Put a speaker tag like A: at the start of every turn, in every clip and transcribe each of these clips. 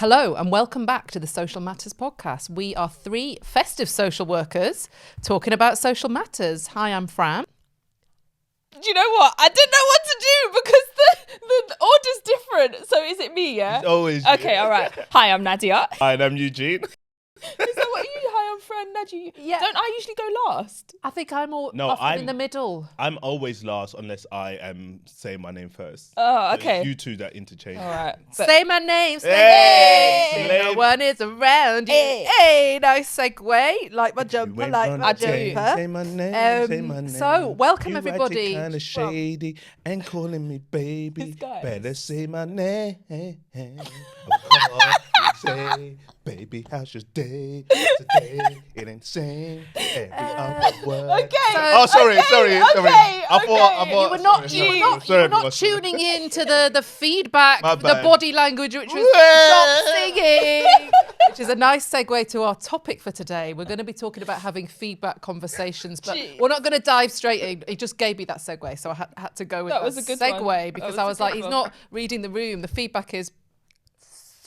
A: Hello and welcome back to the Social Matters podcast. We are three festive social workers talking about social matters. Hi, I'm Fran.
B: Do you know what? I didn't know what to do because the order's different. So is it me, yeah?
C: It's always
B: Okay, all right. Hi, I'm Nadia.
C: Hi, and I'm Eugene.
B: Is that what you? Hi, I'm Fran. Nadia.
A: Yeah.
B: Don't I usually go last?
A: I think I'm often in the middle.
C: I'm always last unless I am saying my name first.
B: Oh,
C: So
B: okay.
C: it's you two that interchange.
B: All right.
A: Say my name, say
C: Hey!
A: my name. No one is around you. Hey, nice segue. Like my jumper, like my jumper.
C: Say my name, say my name.
A: So, welcome
C: you
A: everybody.
C: kind of shady and calling me baby.
B: This guy.
C: Better say my name. Of course you say, baby, how's your day today? It ain't same every other word.
B: Okay.
C: Oh, sorry. I thought
A: You were not tuning in to the feedback,
C: My
A: the
C: bad.
A: body language, which was stop singing, which is a nice segue to our topic for today. We're going to be talking about having feedback conversations, but we're not going to dive straight in. He just gave me that segue, so I had to go with that
B: was a good
A: segue
B: one.
A: because
B: That was
A: I
B: a
A: was
B: good
A: like, he's
B: one.
A: not reading the room. The feedback is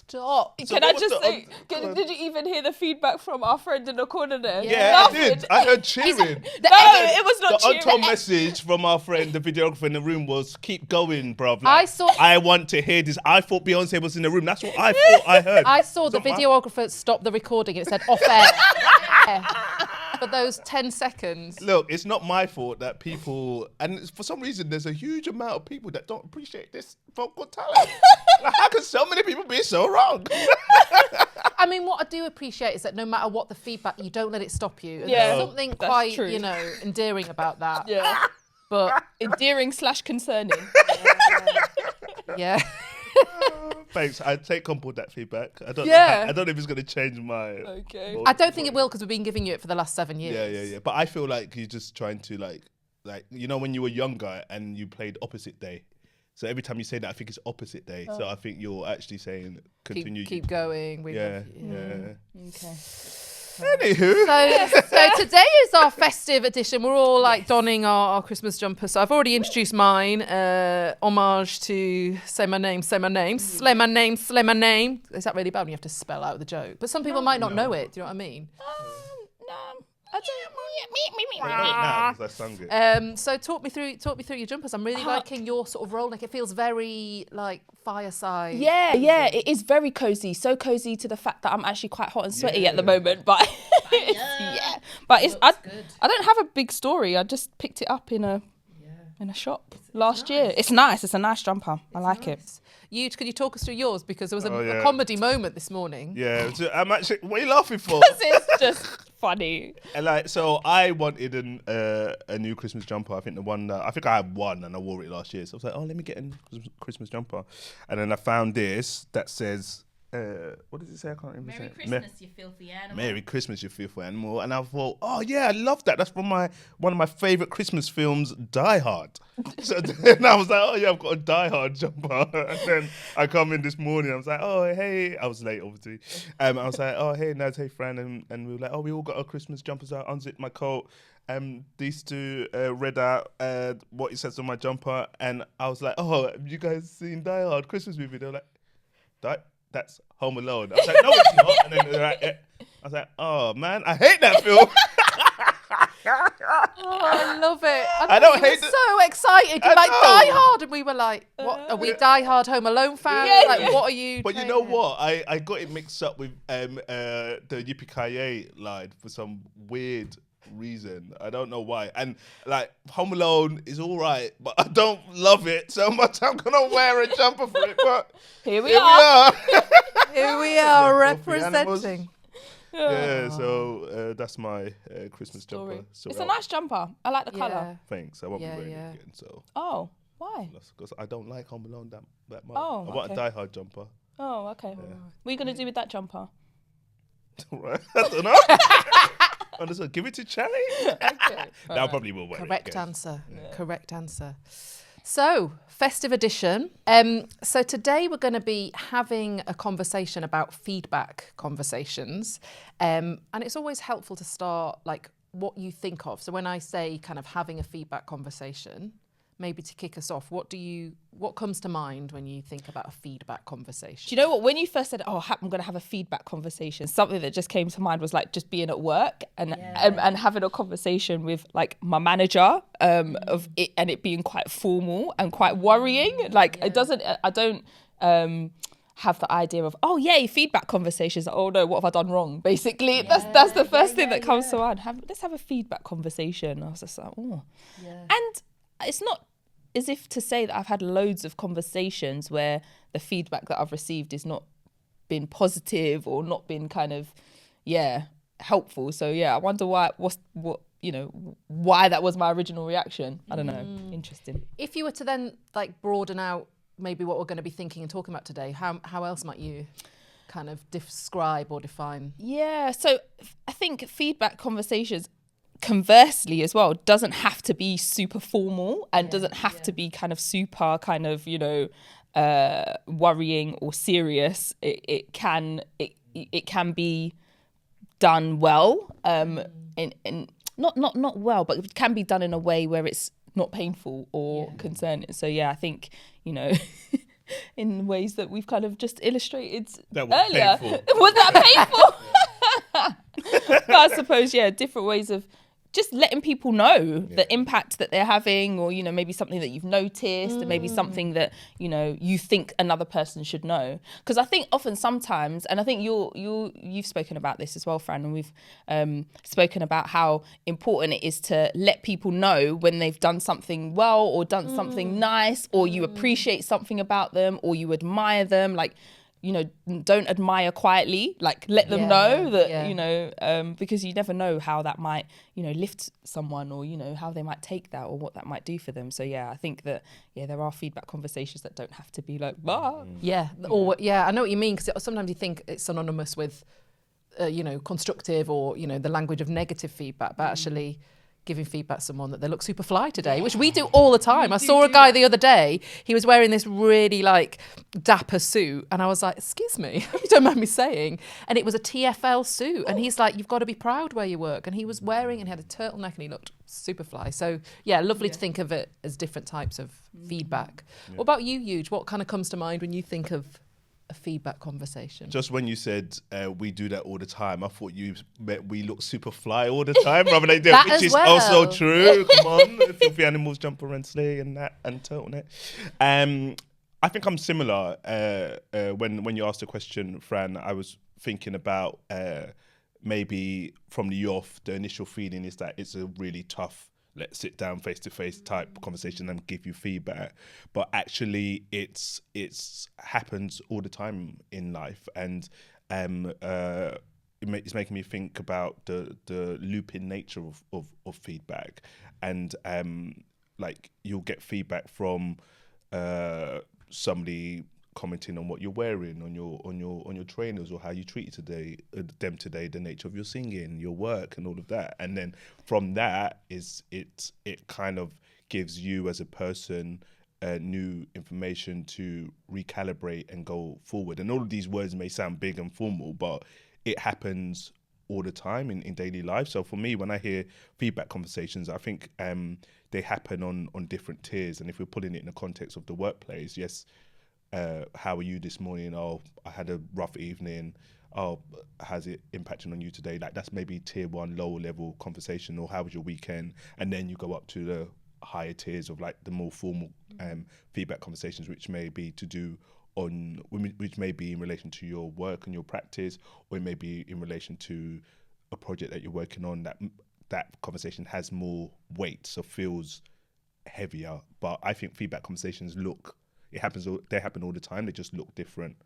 A: stop.
B: Can I
C: what was
B: just
C: the-
B: say, did you even hear the feedback from our friend in the corner there?
C: Yeah, I
B: Laughing.
C: did. I heard cheering.
B: No, it was not
C: The
B: cheering.
C: untold message from our friend, the videographer in the room, was keep going, bruv.
A: I
C: want to hear this. I thought Beyonce was in the room. That's what I thought I heard.
A: I saw the
C: It's not my-
A: videographer stop the recording. It said off air for those 10 seconds.
C: Look, it's not my fault that people, and for some reason, there's a huge amount of people that don't appreciate this vocal talent. Like, how can so many people be so wrong?
A: I mean, what I do appreciate is that no matter what the feedback, you don't let it stop you. And
B: Yeah,
A: there's something
B: that's
A: quite,
B: true.
A: endearing about that.
B: Yeah.
A: But
B: Endearing/concerning.
A: yeah.
C: Thanks. I take on board that feedback. I don't
A: Yeah.
C: know if it's going to change my.
B: Okay.
A: I don't think it will because we've been giving you it for the last 7 years.
C: Yeah. But I feel like you're just trying to like when you were younger and you played opposite day. So every time you say that, I think it's opposite day. So I think you're actually saying continue.
A: Keep going. We
C: Yeah,
A: love you.
C: yeah.
B: Okay.
C: Anywho.
A: So today is our festive edition. We're all like donning our Christmas jumpers. So I've already introduced mine. Homage to say my name, slay my name. Is that really bad when you have to spell out the joke? But some people might not know it. Do you know what I mean?
B: No, I
C: Nah, 'cause I sung it.
A: So talk me through your jumpers. I'm really liking your sort of role. Like it feels very like fireside.
B: Yeah, it is very cozy. So cozy to the fact that I'm actually quite hot and sweaty at the moment. But but I don't have a big story. I just picked it up in a shop last year. It's nice. It's a nice jumper. I like it.
A: Could you talk us through yours because there was a
C: yeah.
A: comedy moment this morning.
C: Yeah, so I'm actually. What are you laughing for?
B: It's just funny.
C: And so I wanted a new Christmas jumper. I think I had one and I wore it last year. So I was like, oh, let me get a Christmas jumper. And then I found this that says, what does it say? I can't remember.
D: Merry Christmas, you filthy animal.
C: Merry Christmas, you filthy animal. And I thought, oh yeah, I love that. That's from one of my favourite Christmas films, Die Hard. So then I was like, oh yeah, I've got a Die Hard jumper. And then I come in this morning, I was like, oh hey, I was late obviously. I was like, oh hey Naz, hey Fran, and we were like, oh we all got our Christmas jumpers out. Unzipped my coat. These two read out what it says on my jumper, and I was like, oh, have you guys seen Die Hard Christmas movie? They were like, that's Home Alone. I was like, no, it's not. And then they're like, I was like, oh man, I hate that film.
A: Oh, I love it.
C: I don't hate
A: it. So excited. You're
C: I
A: like,
C: know.
A: Die Hard. And we were like, what? Are we Die Hard Home Alone fans?
B: Yeah,
A: like,
B: yeah.
A: what are you?
C: But you know what? I got it mixed up with the Yippee-Ki-Yay line for some weird reason. I don't know why. And like Home Alone is all right, but I don't love it so much. I'm gonna wear a jumper for it. But
B: Here we are.
A: Here we are
C: Yeah, filthy animals.
A: representing.
C: Yeah, so that's my Christmas
B: Story.
C: jumper. So
B: It's a nice jumper. I like the colour.
C: Thanks. I won't
A: Yeah,
C: be wearing
A: yeah.
C: it again. So
B: Oh, why?
C: that's because I don't like Home Alone that much.
B: Oh,
C: I want
B: okay.
C: a Die Hard jumper.
B: Oh, okay. What are you going to do with that jumper?
C: Right? I don't know. I just give it to Charlie.
B: Okay.
C: No, I probably will wear it.
A: Correct
C: again.
A: answer. Correct answer. So, festive edition. So today we're going to be having a conversation about feedback conversations. And it's always helpful to start like what you think of. So when I say kind of having a feedback conversation, maybe to kick us off, what comes to mind when you think about a feedback conversation?
B: Do you know what? When you first said, "Oh, I'm going to have a feedback conversation," something that just came to mind was like just being at work and having a conversation with like my manager of it, and it being quite formal and quite worrying. Like I don't have the idea of, oh yay, feedback conversations. Oh no, what have I done wrong? Basically, that's the first thing that comes to mind. Let's have a feedback conversation. I was just like, oh, and it's not as if to say that I've had loads of conversations where the feedback that I've received has not been positive or not been kind of, helpful. So I wonder why that was my original reaction. I don't know. Interesting.
A: If you were to then like broaden out maybe what we're going to be thinking and talking about today, how else might you kind of describe or define? Yeah,
B: so I think feedback conversations, conversely as well, doesn't have to be super formal and doesn't have to be kind of super kind of, worrying or serious. It can be done well, and not well, but it can be done in a way where it's not painful or concerning. So I think, in ways that we've kind of just illustrated
C: that was
B: earlier.
C: Painful.
B: Was that painful? But I suppose, different ways of just letting people know the impact that they're having, or maybe something that you've noticed, and maybe something that you think another person should know. Because I think often sometimes, and I think you've spoken about this as well, Fran, and we've spoken about how important it is to let people know when they've done something well or done something nice, or you appreciate something about them, or you admire them. Like, don't admire quietly, like let them know that, because you never know how that might, lift someone, or, how they might take that, or what that might do for them. So, I think that, there are feedback conversations that don't have to be like, bah.
A: I know what you mean, because sometimes you think it's synonymous with, constructive or, the language of negative feedback, but actually giving feedback to someone that they look super fly today, which we do all the time. I saw a guy the other day, he was wearing this really like dapper suit, and I was like, excuse me, you don't mind me saying, and it was a TFL suit, and he's like, you've got to be proud where you work, and he was wearing, and he had a turtleneck, and he looked super fly. So lovely to think of it as different types of feedback. What about you, Huge? What kind of comes to mind when you think of a feedback conversation?
C: Just when you said we do that all the time, I thought you meant we look super fly all the time, rather than
A: that,
C: which is
A: well.
C: Also true. Come on, filthy animals jump around sleigh and that and turtleneck. I think I'm similar. When you asked the question, Fran, I was thinking about maybe from the off, the initial feeling is that it's a really tough, let's sit down face to face type conversation and give you feedback. But actually it's happens all the time in life, and it's making me think about the looping nature of feedback. And like you'll get feedback from somebody commenting on what you're wearing, on your trainers, or how you treated them today, the nature of your singing, your work, and all of that. And then from that it kind of gives you as a person new information to recalibrate and go forward. And all of these words may sound big and formal, but it happens all the time in daily life. So for me, when I hear feedback conversations, I think they happen on different tiers. And if we're putting it in the context of the workplace, yes, how are you this morning? Oh, I had a rough evening. Oh, how's it impacting on you today? Like that's maybe tier one, lower level conversation. Or how was your weekend? And then you go up to the higher tiers of like the more formal feedback conversations, which may be which may be in relation to your work and your practice, or it may be in relation to a project that you're working on. That conversation has more weight, so feels heavier. But I think feedback conversations they happen all the time. They just look different,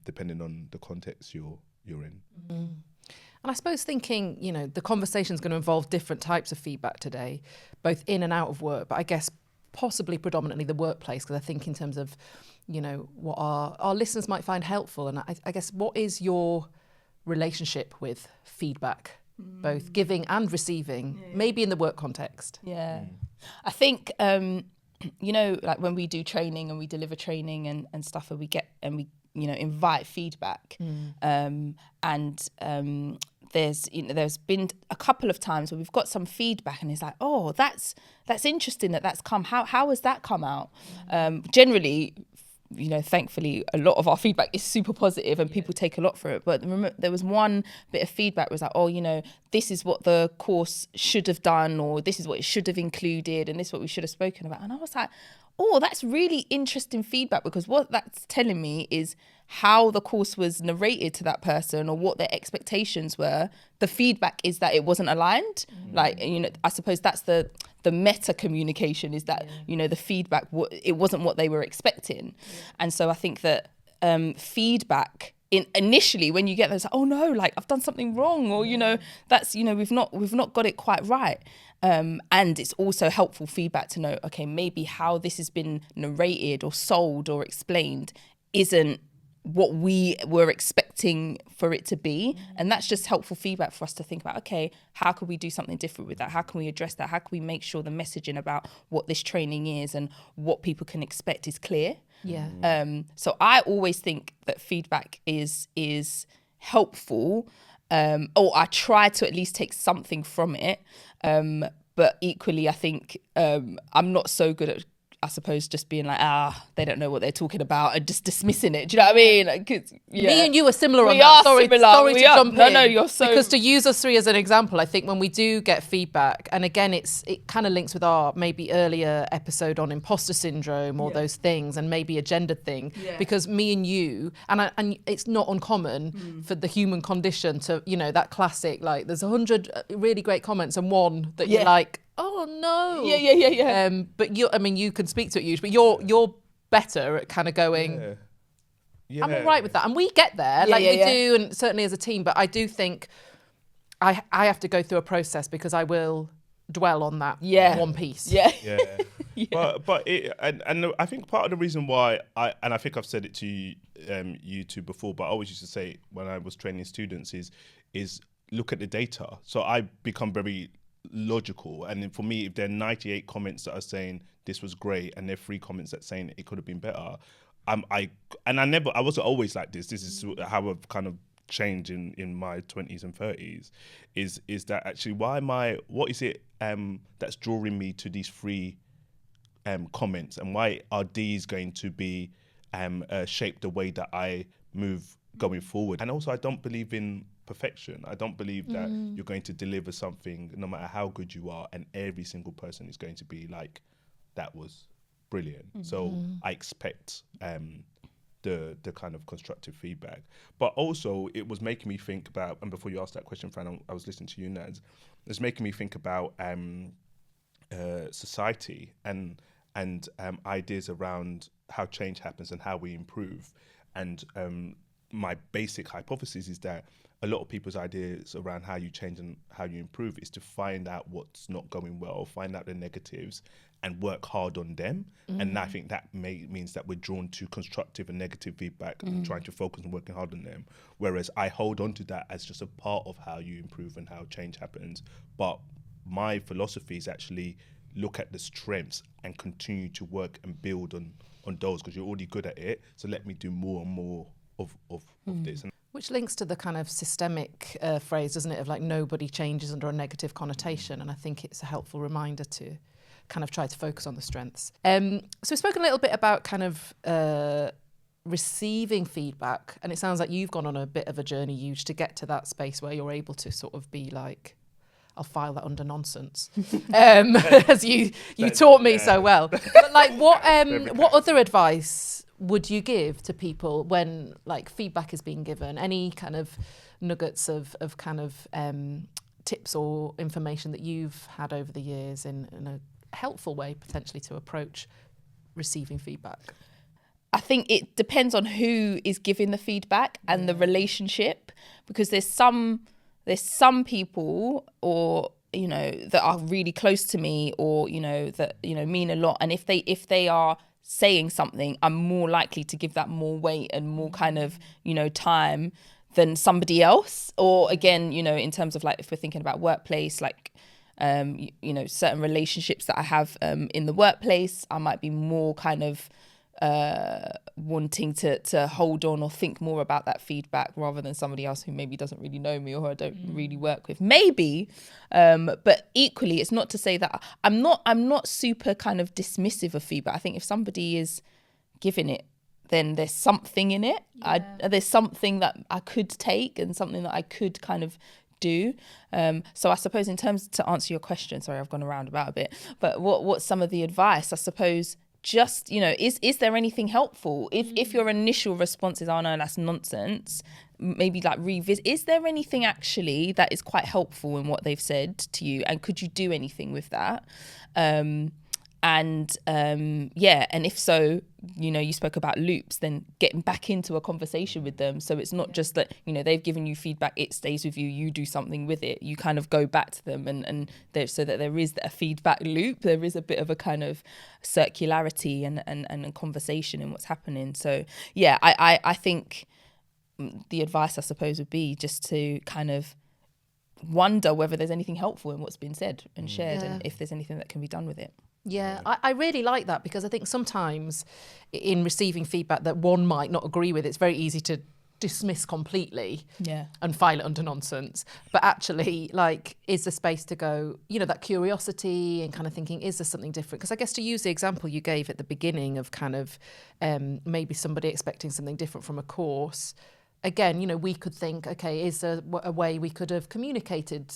C: depending on the context you're in.
A: Mm. And I suppose thinking, the conversation's going to involve different types of feedback today, both in and out of work, but I guess possibly predominantly the workplace, because I think in terms of, what our listeners might find helpful. And I guess, what is your relationship with feedback, both giving and receiving, maybe in the work context?
B: Yeah. I think, like when we do training and we deliver training and stuff, and we invite feedback, and there's been a couple of times where we've got some feedback and it's like, oh, that's interesting that's come. How has that come out? Generally, thankfully, a lot of our feedback is super positive and people take a lot for it. But there was one bit of feedback was like, oh, this is what the course should have done, or this is what it should have included, and this is what we should have spoken about. And I was like, oh, that's really interesting feedback, because what that's telling me is how the course was narrated to that person or what their expectations were. The feedback is that it wasn't aligned. Like, I suppose that's the meta communication is that, the feedback, it wasn't what they were expecting. And so I think that feedback initially when you get those, oh no, like I've done something wrong, or, that's, we've not got it quite right. And it's also helpful feedback to know, okay, maybe how this has been narrated or sold or explained isn't what we were expecting for it to be. And that's just helpful feedback for us to think about, okay, how can we do something different with that? How can we address that? How can we make sure the messaging about what this training is and what people can expect is clear? So I always think that feedback is helpful, or I try to at least take something from it. But equally, I think I'm not so good at, I suppose, just being like, they don't know what they're talking about and just dismissing it. Do you know what I mean? Like,
A: Me and you are similar on
B: we
A: that.
B: Are similar.
A: Sorry to jump in.
B: No, you're so...
A: Because to use us three as an example, I think when we do get feedback, and again, it kind of links with our maybe earlier episode on imposter syndrome or those things, and maybe a gendered thing, because me and you, and it's not uncommon for the human condition to, that classic, like there's 100 really great comments and one that you're like, oh no.
B: Yeah.
A: But you can speak to it usually, but you're better at kind of going, I'm all right with that. And we get there, we do, and certainly as a team, but I do think I have to go through a process because I will dwell on that one piece.
C: But I think part of the reason why I think I've said it to you two before, but I always used to say when I was training students is look at the data. So I become very logical, and then for me, if there are 98 comments that are saying this was great and there are 3 comments that saying it could have been better, I wasn't always like this. This is how I've kind of changed in my 20s and 30s. Is that actually what is it that's drawing me to these 3 comments, and why are these going to be shaped the way that I move going forward? And also, I don't believe in perfection. I don't believe that you're going to deliver something no matter how good you are and every single person is going to be like, that was brilliant. So I expect the kind of constructive feedback. But also it was making me think about, and before you asked that question, Fran, I was listening to you, Naz, it was making me think about society and ideas around how change happens and how we improve. And my basic hypothesis is that a lot of people's ideas around how you change and how you improve is to find out what's not going well, find out the negatives and work hard on them. And I think that means that we're drawn to constructive and negative feedback and trying to focus on working hard on them. Whereas I hold on to that as just a part of how you improve and how change happens. But my philosophy is actually look at the strengths and continue to work and build on those, because you're already good at it. So let me do more and more of this.
A: Which links to the kind of systemic phrase, doesn't it, of like nobody changes under a negative connotation. And I think it's a helpful reminder to kind of try to focus on the strengths. So we've spoken a little bit about kind of receiving feedback, and it sounds like you've gone on a bit of a journey, Huge, to get to that space where you're able to sort of be like, I'll file that under nonsense, as you taught me so well. But like, what other advice would you give to people when like feedback is being given? Any kind of nuggets of kind of tips or information that you've had over the years in a helpful way potentially to approach receiving feedback?
B: I think it depends on who is giving the feedback and the relationship, because there's some people, or that are really close to me, or that mean a lot, and if they are saying something, I'm more likely to give that more weight and more kind of time than somebody else. Or again, in terms of like, if we're thinking about workplace, like certain relationships that I have in the workplace, I might be more kind of wanting to hold on or think more about that feedback rather than somebody else who maybe doesn't really know me or who I don't really work with, maybe. But equally, it's not to say that I'm not super kind of dismissive of feedback. I think if somebody is giving it, then there's something in it. There's something that I could take and something that I could kind of do. So I suppose in terms, to answer your question, sorry, I've gone around about a bit, but what's some of the advice? I suppose just, is there anything helpful? If your initial response is, oh no, that's nonsense, maybe like revisit, is there anything actually that is quite helpful in what they've said to you? And could you do anything with that? And if so, you spoke about loops, then getting back into a conversation with them. So it's not just that, they've given you feedback, it stays with you, you do something with it. You kind of go back to them and so that there is a feedback loop. There is a bit of a kind of circularity and a conversation in what's happening. So yeah, I think the advice, I suppose, would be just to kind of wonder whether there's anything helpful in what's been said and shared, and if there's anything that can be done with it.
A: Yeah, I really like that, because I think sometimes in receiving feedback that one might not agree with, it's very easy to dismiss completely and file it under nonsense. But actually, like, is there space to go, that curiosity and kind of thinking, is there something different? Because I guess, to use the example you gave at the beginning of kind of maybe somebody expecting something different from a course, again, we could think, okay, is there a way we could have communicated,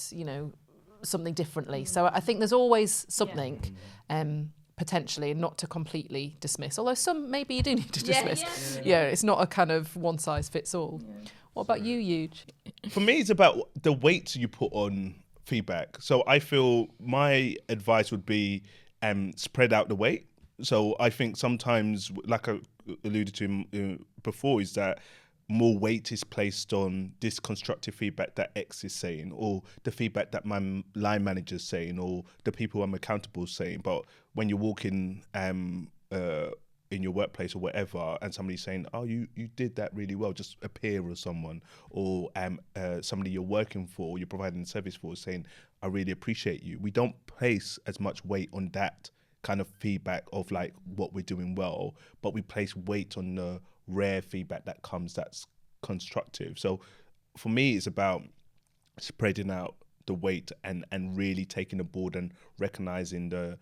A: something differently? So I think there's always something potentially, and not to completely dismiss, although some maybe you do need to dismiss. It's not a kind of one size fits all. What about you, Huge?
C: For me, it's about the weight you put on feedback. So I feel my advice would be spread out the weight. So I think sometimes, like I alluded to before, is that more weight is placed on this constructive feedback that X is saying, or the feedback that my line manager is saying, or the people I'm accountable is saying. But when you're walking in your workplace or whatever, and somebody's saying, oh, you did that really well, just a peer or someone, or somebody you're working for, you're providing service for, saying, I really appreciate you. We don't place as much weight on that kind of feedback of like what we're doing well, but we place weight on the rare feedback that comes that's constructive. So for me, it's about spreading out the weight and really taking aboard and recognizing the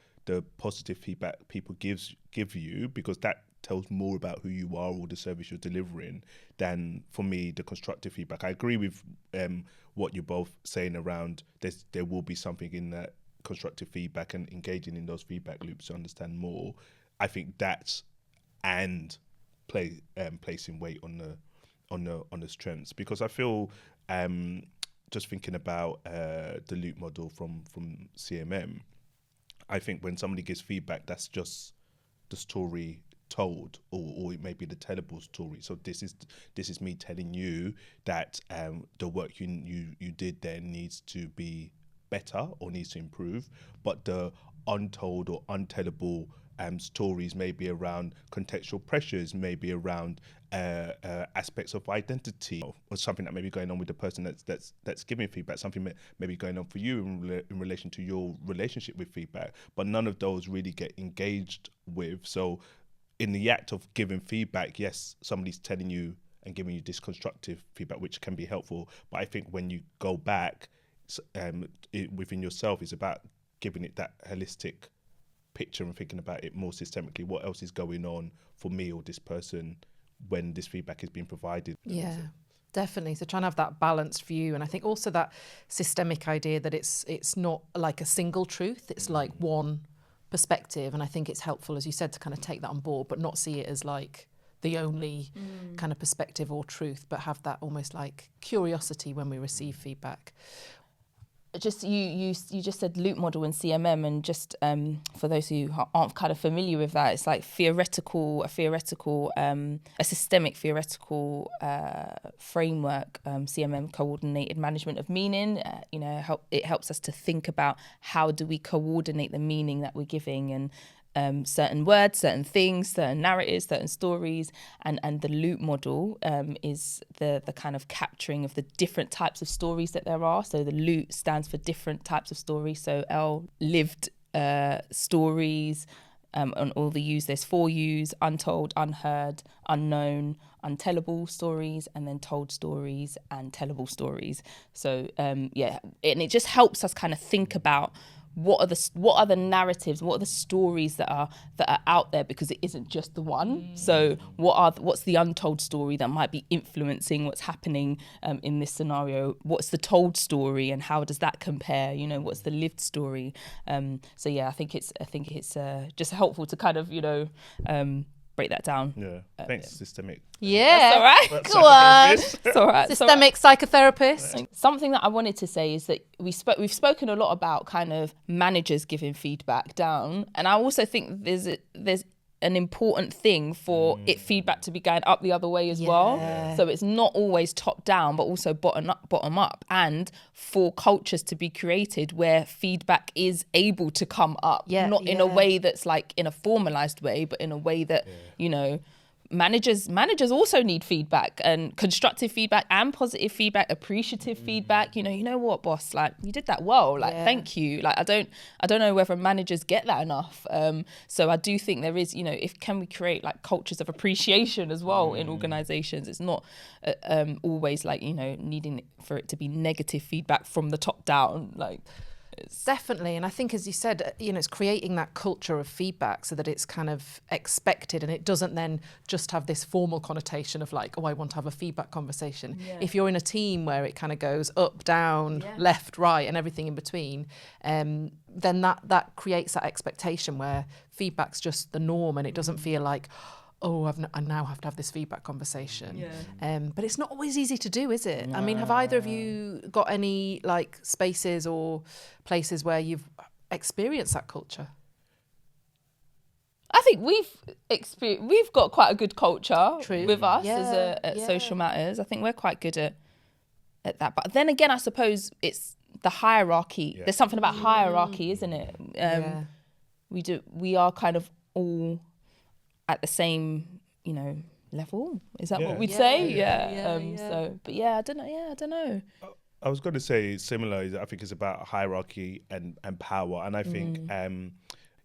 C: positive feedback people give you, because that tells more about who you are or the service you're delivering than, for me, the constructive feedback. I agree with what you're both saying around there will be something in that constructive feedback and engaging in those feedback loops to understand more. I think that's placing weight on the strengths, because I feel just thinking about the loop model from CMM, I think when somebody gives feedback, that's just the story told, or it may be the tellable story. So this is me telling you that the work you did there needs to be better or needs to improve, but the untold or untellable stories may be around contextual pressures, maybe around aspects of identity, or something that may be going on with the person that's giving feedback, something may be going on for you in relation to your relationship with feedback, but none of those really get engaged with. So in the act of giving feedback, yes, somebody's telling you and giving you this constructive feedback, which can be helpful, but I think when you go back within yourself, it's about giving it that holistic picture and thinking about it more systemically. What else is going on for me or this person when this feedback is being provided?
A: Yeah, definitely. So trying to have that balanced view, and I think also that systemic idea that it's not like a single truth, it's like one perspective. And I think it's helpful, as you said, to kind of take that on board, but not see it as like the only kind of perspective or truth, but have that almost like curiosity when we receive feedback.
B: Just you just said loop model and CMM, and just for those who aren't kind of familiar with that, it's like a systemic theoretical framework. CMM, coordinated management of meaning. It helps us to think about how do we coordinate the meaning that we're giving, and certain words, certain things, certain narratives, certain stories, and the loop model is the kind of capturing of the different types of stories that there are. So the loop stands for different types of stories. So L, lived stories, on all the U's. There's 4 U's: untold, unheard, unknown, untellable stories, and then told stories and tellable stories. So and it just helps us kind of think about what are the narratives, what are the stories that are out there, because it isn't just the one. So what's the untold story that might be influencing what's happening in this scenario? What's the told story, and how does that compare? What's the lived story? So yeah, I think it's just helpful to kind of break that down.
C: Yeah, thanks, systemic.
A: Yeah,
B: that's all right.
A: Go on.
B: It's all right.
A: Systemic psychotherapist.
B: Something that I wanted to say is that we've spoken a lot about kind of managers giving feedback down, and I also think there's an important thing for feedback to be going up the other way as well. So it's not always top down, but also bottom up, and for cultures to be created where feedback is able to come up, not in a way that's like in a formalized way, but in a way that managers also need feedback, and constructive feedback and positive feedback, appreciative feedback. You know what, boss, like you did that well, like thank you. Like I don't know whether managers get that enough. So I do think there is, can we create like cultures of appreciation as well in organizations? It's not always like needing for it to be negative feedback from the top down, like.
A: Definitely. And I think, as you said, it's creating that culture of feedback so that it's kind of expected, and it doesn't then just have this formal connotation of like, oh, I want to have a feedback conversation. If you're in a team where it kind of goes up, down, left, right, and everything in between, then that creates that expectation where feedback's just the norm, and it doesn't feel like, oh, I now have to have this feedback conversation. But it's not always easy to do, is it? I mean, have either of you got any like spaces or places where you've experienced that culture?
B: I think we've got quite a good culture with us at Social Matters. I think we're quite good at that. But then again, I suppose it's the hierarchy. There's something about hierarchy, isn't it? We are kind of all at the same, level. Is that what we'd say? So, but I don't know.
C: I was going to say similar. I think it's about hierarchy and power, and I think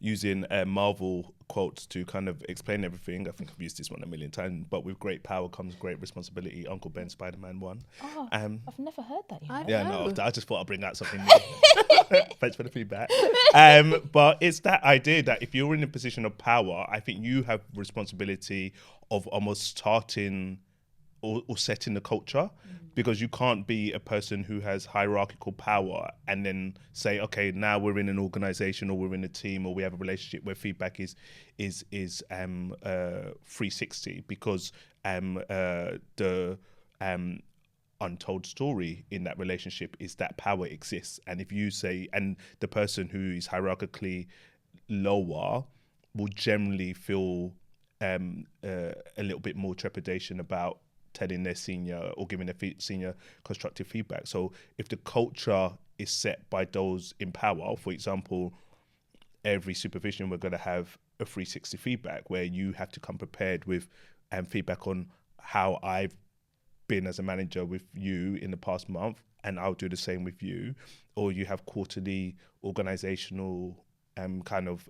C: using Marvel quotes to kind of explain everything. I think I've used this one a million times, but with great power comes great responsibility. Uncle Ben, Spider-Man 1.
B: Oh, I've never heard that yet.
C: I just thought I'd bring out something new. Thanks for the feedback. But it's that idea that if you're in a position of power, I think you have responsibility of almost starting or setting the culture, because you can't be a person who has hierarchical power and then say, okay, now we're in an organization or we're in a team or we have a relationship where feedback is 360, because the untold story in that relationship is that power exists. And if you say, and the person who is hierarchically lower will generally feel a little bit more trepidation about telling their senior or giving their senior constructive feedback. So if the culture is set by those in power, for example, every supervision we're going to have a 360 feedback where you have to come prepared with feedback on how I've been as a manager with you in the past month, and I'll do the same with you. Or you have quarterly organizational kind of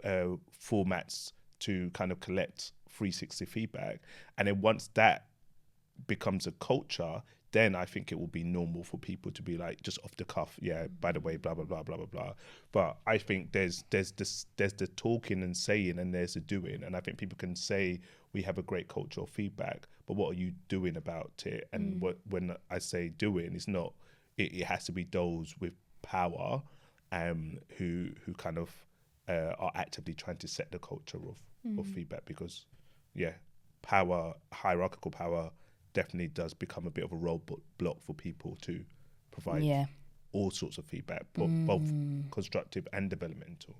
C: formats to kind of collect 360 feedback. And then once that becomes a culture, then I think it will be normal for people to be like, just off the cuff, by the way, blah blah blah blah blah blah. But I think there's the talking and saying, and there's the doing. And I think people can say we have a great culture of feedback, but what are you doing about it? And when I say doing, it's not. It has to be those with power, who kind of are actively trying to set the culture of feedback, because power, hierarchical power, definitely does become a bit of a roadblock for people to provide all sorts of feedback, both constructive and developmental.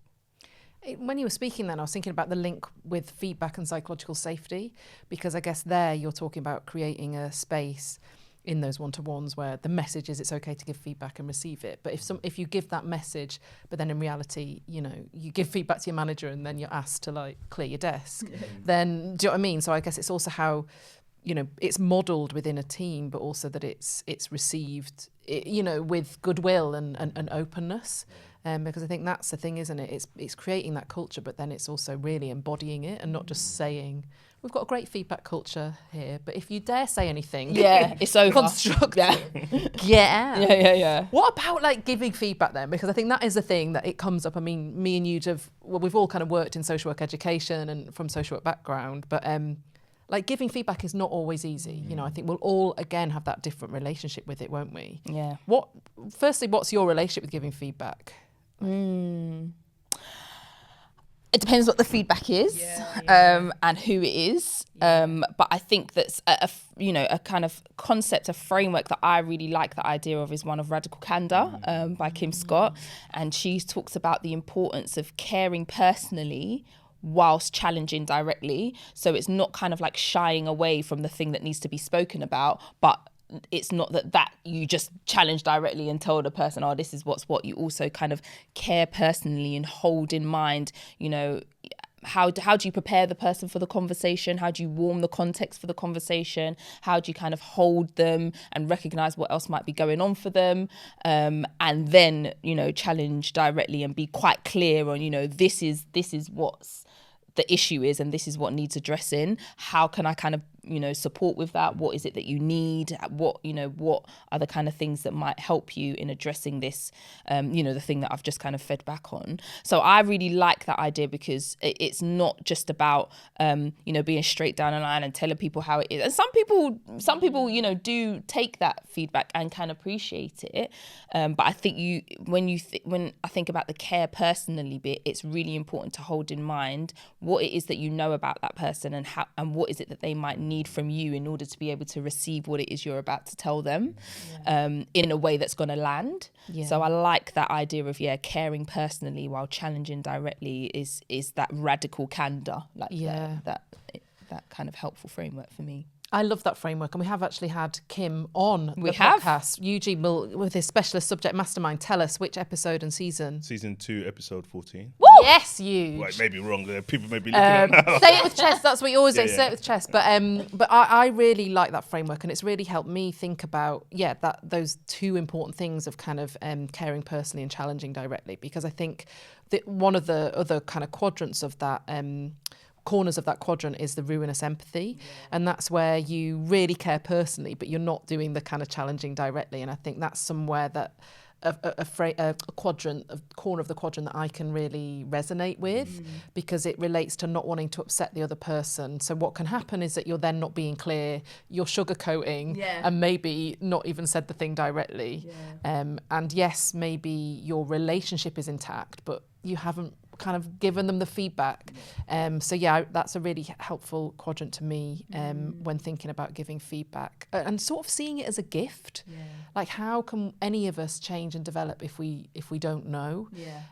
A: When you were speaking then, I was thinking about the link with feedback and psychological safety, because I guess there you're talking about creating a space in those one-to-ones where the message is it's okay to give feedback and receive it. But if you give that message, but then in reality, you give feedback to your manager and then you're asked to like clear your desk, then do you know what I mean? So I guess it's also how, it's modelled within a team, but also that it's received with goodwill and openness. Because I think that's the thing, isn't it? It's creating that culture, but then it's also really embodying it and not just saying, we've got a great feedback culture here, but if you dare say anything,
B: it's over.
A: Constructive. Get out.
B: Yeah.
A: What about like giving feedback then? Because I think that is the thing that it comes up. I mean, me and you we've all kind of worked in social work education and from social work background, but like giving feedback is not always easy. I think we'll all again have that different relationship with it, won't we?
B: Yeah.
A: Firstly, what's your relationship with giving feedback?
B: It depends what the feedback is, and who it is. But I think that's a kind of concept, a framework that I really like the idea of is one of radical candor by Kim Scott. And she talks about the importance of caring personally whilst challenging directly. So it's not kind of like shying away from the thing that needs to be spoken about, but it's not that you just challenge directly and tell the person, oh, this is what. You also kind of care personally and hold in mind, how do you prepare the person for the conversation? How do you warm the context for the conversation? How do you kind of hold them and recognize what else might be going on for them? And then, challenge directly and be quite clear on, this is what's the issue is, and this is what needs addressing. How can I kind of support with that? What is it that you need? What are the kind of things that might help you in addressing this, the thing that I've just kind of fed back on. So I really like that idea because it's not just about, being straight down the line and telling people how it is. And some people, do take that feedback and can appreciate it. But I think when I think about the care personally bit, it's really important to hold in mind what it is that you know about that person and what is it that they might need from you in order to be able to receive what it is you're about to tell them in a way that's going to land. So I like that idea of caring personally while challenging directly is that radical candor, that kind of helpful framework for me.
A: I love that framework, and we have actually had Kim on the podcast. Eugene will, with his specialist subject mastermind, tell us which episode and season.
C: Season 2, episode 14.
A: Woo! Yes, you.
C: Well, it may be wrong. People may be looking at now.
A: Say it with chest. That's what you always say. Say it with chest. But I really like that framework, and it's really helped me think about those two important things of kind of caring personally and challenging directly, because I think that one of the other kind of quadrants of that. Corners of that quadrant is the ruinous empathy, and that's where you really care personally, but you're not doing the kind of challenging directly. And I think that's somewhere that a corner of the quadrant that I can really resonate with, because it relates to not wanting to upset the other person. So what can happen is that you're then not being clear, you're sugarcoating, and maybe not even said the thing directly. And yes, maybe your relationship is intact, but you haven't kind of given them the feedback. That's a really helpful quadrant to me when thinking about giving feedback and sort of seeing it as a gift. Like, how can any of us change and develop if we don't know?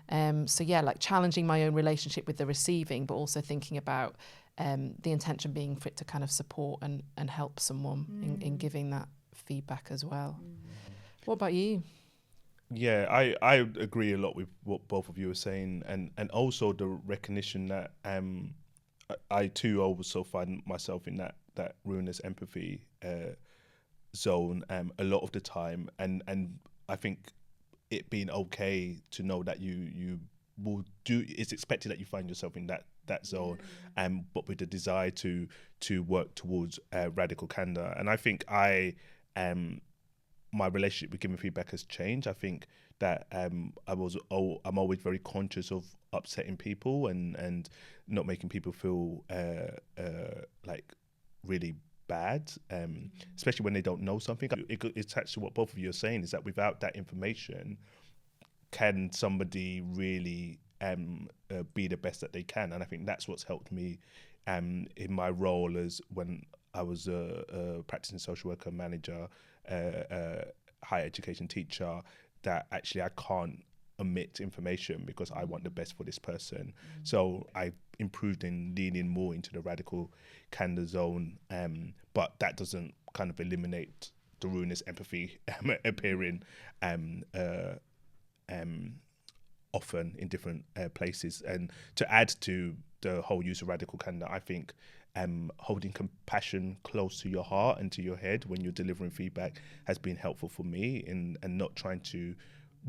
A: Like challenging my own relationship with the receiving, but also thinking about the intention being for it to kind of support and help someone in giving that feedback as well. What about you?
C: Yeah, I agree a lot with what both of you are saying, and also the recognition that I too also find myself in that ruinous empathy zone a lot of the time, and I think it being okay to know that you will do, it's expected that you find yourself in that zone, but with the desire to work towards radical candor. And I think my relationship with giving feedback has changed. I think that I'm always very conscious of upsetting people and not making people feel like really bad, especially when they don't know something. It's actually what both of you are saying, is that without that information, can somebody really be the best that they can? And I think that's what's helped me in my role as when I was a practicing social worker, manager, higher education teacher, that actually I can't omit information because I want the best for this person. So I improved in leaning more into the radical candor zone, but that doesn't kind of eliminate the ruinous empathy appearing often in different places. And to add to the whole use of radical candor, I think holding compassion close to your heart and to your head when you're delivering feedback has been helpful for me, and not trying to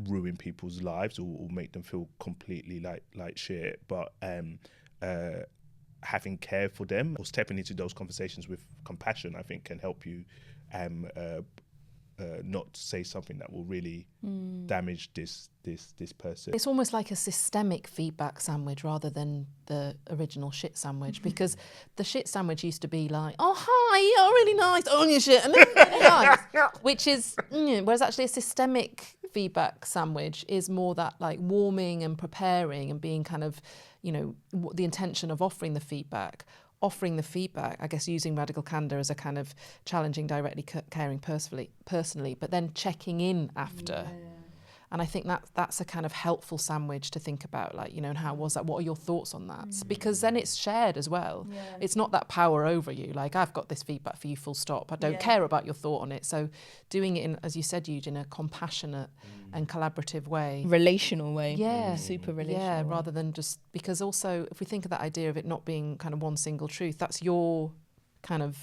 C: ruin people's lives or make them feel completely like shit, but having care for them or stepping into those conversations with compassion, I think can help you not say something that will really damage this person.
A: It's almost like a systemic feedback sandwich rather than the original shit sandwich, because the shit sandwich used to be like, oh, hi, oh, really nice, oh, your shit, and then really nice, which is, whereas actually a systemic feedback sandwich is more that like warming and preparing and being kind of, the intention of offering the feedback, I guess using radical candor as a kind of challenging, directly caring personally, but then checking in after. Yeah. And I think that's a kind of helpful sandwich to think about, like, and how was that? What are your thoughts on that? Because then it's shared as well. Yeah. It's not that power over you, like, I've got this feedback for you, full stop. I don't care about your thought on it. So doing it in, as you said, Eugene, a compassionate and collaborative way.
B: Relational way.
A: Yeah.
B: Super relational.
A: Yeah, rather than just, because also if we think of that idea of it not being kind of one single truth, that's your kind of,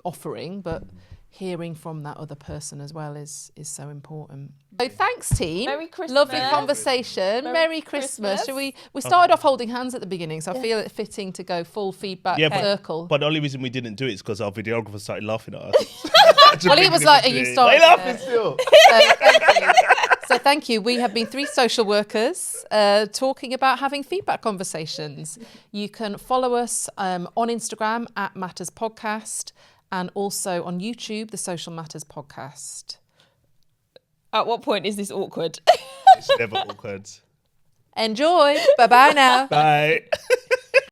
A: offering, but hearing from that other person as well is so important. So thanks, team.
B: Merry Christmas.
A: Lovely conversation. Merry Christmas. Shall we started off holding hands at the beginning, so I feel it fitting to go full feedback circle.
C: But the only reason we didn't do it is because our videographer started laughing at us.
A: Well, he was like, are you starting?
C: They laughing still.
A: So thank you. We have been 3 social workers talking about having feedback conversations. You can follow us on Instagram at Matters Podcast, and also on YouTube, the Social Matters Podcast.
B: At what point is this awkward?
C: It's never awkward.
A: Enjoy. Bye-bye now.
C: Bye.